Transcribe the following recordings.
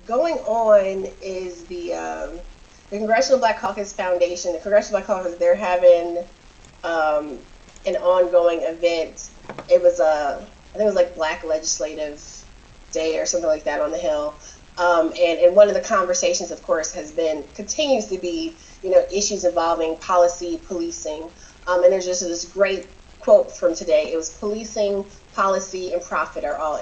going on is the Congressional Black Caucus Foundation. The Congressional Black Caucus, they're having an ongoing event. It was I think it was like Black Legislative Day or something like that on the Hill. And one of the conversations, of course, continues to be, issues involving policy, policing. And there's just this great quote from today. It was policing, policy, and profit are all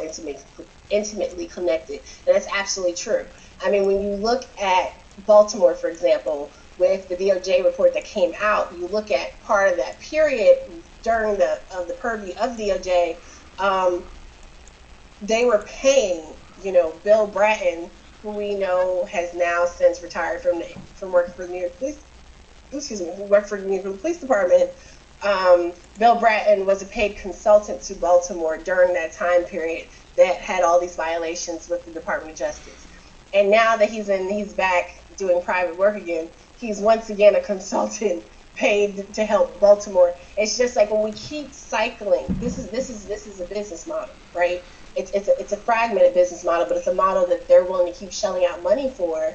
intimately connected. And that's absolutely true. I mean, when you look at Baltimore, for example, with the DOJ report that came out, you look at part of that period during the purview of DOJ, they were paying, Bill Bratton, who we know has now since retired from working for the New York Police, who worked for the New York Police Department. Bill Bratton was a paid consultant to Baltimore during that time period that had all these violations with the Department of Justice. And now that he's back doing private work again, he's once again a consultant paid to help Baltimore. It's just like when we keep cycling, this is a business model, right? It's a fragmented business model, but it's a model that they're willing to keep shelling out money for,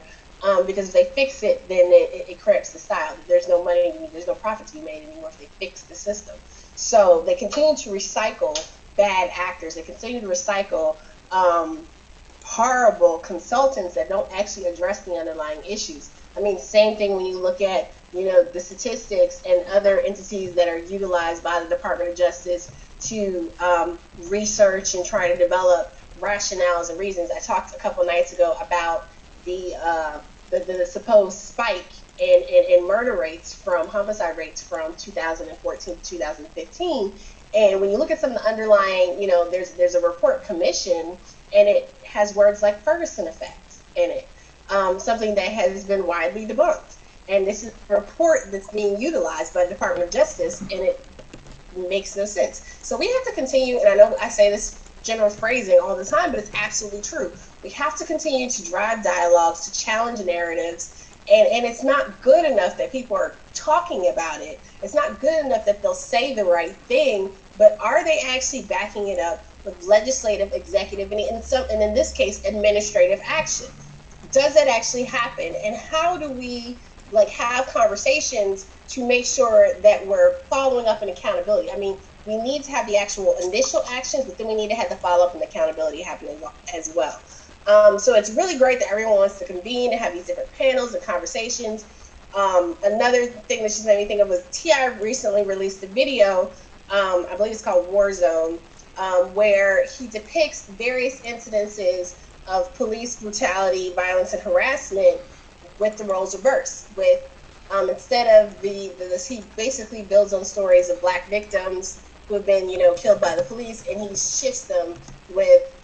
because if they fix it, then it corrects the style. There's no money, there's no profit to be made anymore if they fix the system. So they continue to recycle bad actors. They continue to recycle horrible consultants that don't actually address the underlying issues. I mean, same thing when you look at, the statistics and other entities that are utilized by the Department of Justice to research and try to develop rationales and reasons. I talked a couple nights ago about the supposed spike in murder rates homicide rates from 2014 to 2015. And when you look at some of the underlying, there's a report commission, and it has words like Ferguson effect in it, something that has been widely debunked. And this is a report that's being utilized by the Department of Justice, and it makes no sense. So we have to continue, and I know I say this general phrasing all the time, but it's absolutely true. We have to continue to drive dialogues, to challenge narratives, and it's not good enough that people are talking about it. It's not good enough that they'll say the right thing, but are they actually backing it up with legislative, executive, and in this case, administrative action? Does that actually happen? And how do we have conversations to make sure that we're following up and accountability? I mean, we need to have the actual initial actions, but then we need to have the follow-up and accountability happening as well. So it's really great that everyone wants to convene and have these different panels and conversations. Another thing that just made me think of was T.I. recently released a video, I believe it's called War Zone, where he depicts various incidences of police brutality, violence, and harassment with the roles reversed. With instead of he basically builds on stories of Black victims who have been, killed by the police, and he shifts them with,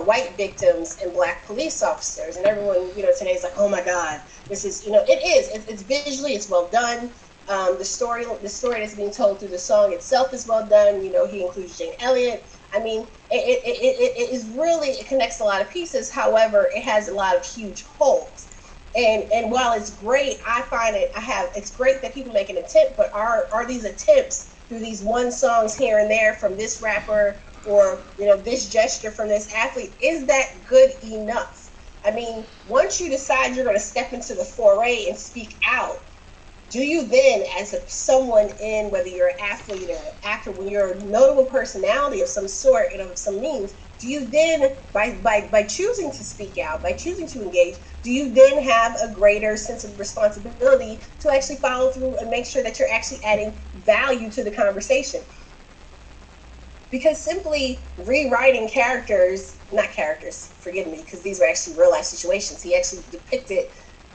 white victims and Black police officers. And everyone, today is like, oh my God, this is, it's visually, it's well done. The story that's being told through the song itself is well done. He includes Jane Elliott. I mean, it is really, it connects a lot of pieces. However, it has a lot of huge holes. And while it's great, I find it's great that people make an attempt, but are these attempts through these one songs here and there from this rapper, or this gesture from this athlete, is that good enough? I mean, once you decide you're going to step into the foray and speak out, do you then, as someone in, whether you're an athlete or an actor, when you're a notable personality of some sort and of some means, do you then, by choosing to speak out, by choosing to engage, do you then have a greater sense of responsibility to actually follow through and make sure that you're actually adding value to the conversation? Because simply rewriting not characters, forgive me, because these were actually real life situations. He actually depicted,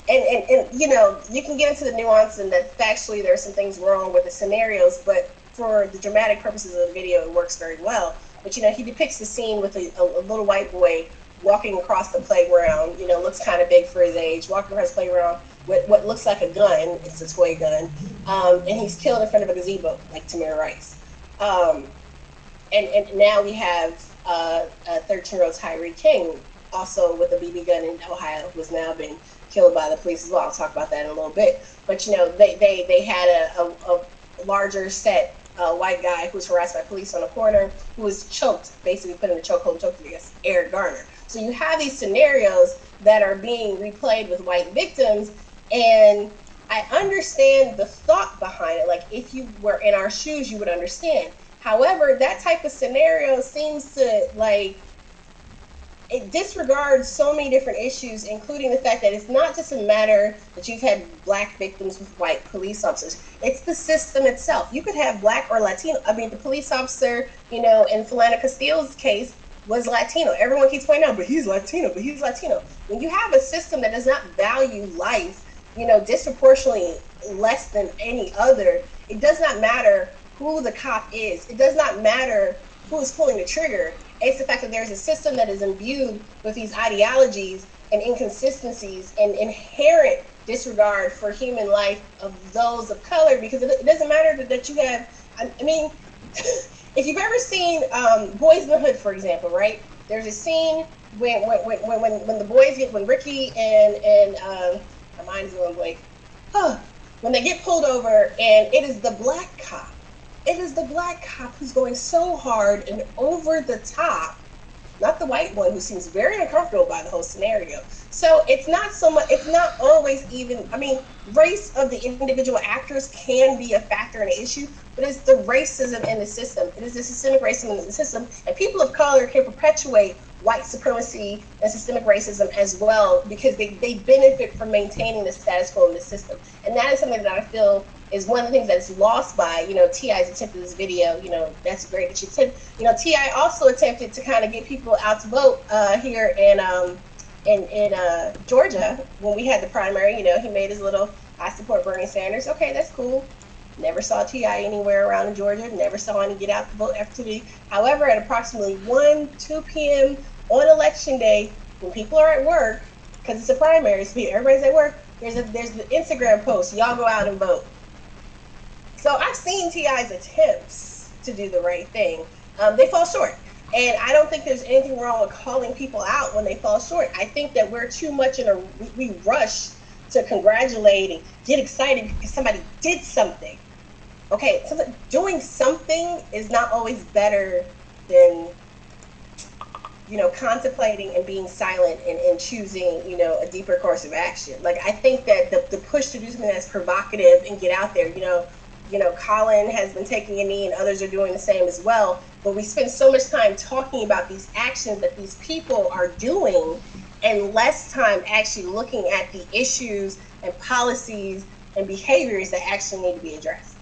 and you can get into the nuance and that factually there are some things wrong with the scenarios, but for the dramatic purposes of the video, it works very well. But he depicts the scene with a little white boy walking across the playground, looks kind of big for his age, walking across the playground with what looks like a gun. It's a toy gun. And he's killed in front of a gazebo, like Tamir Rice. And now we have a 13-year-old Tyree King, also with a BB gun in Ohio, who has now been killed by the police as well. I'll talk about that in a little bit. But they had a larger set white guy who was harassed by police on a corner, who was choked, basically put in a chokehold, choked against Eric Garner. So you have these scenarios that are being replayed with white victims, and I understand the thought behind it. Like, if you were in our shoes, you would understand. However, that type of scenario seems to, like, it disregards so many different issues, including the fact that it's not just a matter that you've had black victims with white police officers. It's the system itself. You could have black or Latino. I mean, the police officer, you know, in Philando Castillo's case was Latino. Everyone keeps pointing out, but he's Latino, but he's Latino. When you have a system that does not value life, you know, disproportionately less than any other, it does not matter who the cop is. It does not matter who is pulling the trigger. It's the fact that there's a system that is imbued with these ideologies and inconsistencies and inherent disregard for human life of those of color, because it doesn't matter that you have, I mean, if you've ever seen Boys in the Hood, for example, right? There's a scene when the boys get, when Ricky and my mind's going blank, when they get pulled over, and it is the black cop. It is the black cop who's going so hard and over the top, not the white one who seems very uncomfortable by the whole scenario. So it's not so much, it's not always even, I mean, race of the individual actors can be a factor in the issue, but it's the racism in the system. It is the systemic racism in the system, and people of color can perpetuate white supremacy and systemic racism as well, because they benefit from maintaining the status quo in the system. And that is something that I feel is one of the things that's lost by, you know, T.I.'s attempt at this video. You know, that's great that you attempt. You know, T.I. also attempted to kind of get people out to vote here in Georgia when we had the primary. You know, he made his little, I support Bernie Sanders. Okay, that's cool. Never saw T.I. anywhere around in Georgia. Never saw any get out the vote activity. However, at approximately 2 p.m. on election day, when people are at work, because it's a primary, so everybody's at work, there's the Instagram post, y'all go out and vote. So I've seen T.I.'s attempts to do the right thing. They fall short. And I don't think there's anything wrong with calling people out when they fall short. I think that we're too much we rush to congratulate and get excited because somebody did something. Okay, so doing something is not always better than, you know, contemplating and being silent and choosing, you know, a deeper course of action. Like, I think that the push to do something that's provocative and get out there, you know, Colin has been taking a knee and others are doing the same as well. But we spend so much time talking about these actions that these people are doing and less time actually looking at the issues and policies and behaviors that actually need to be addressed.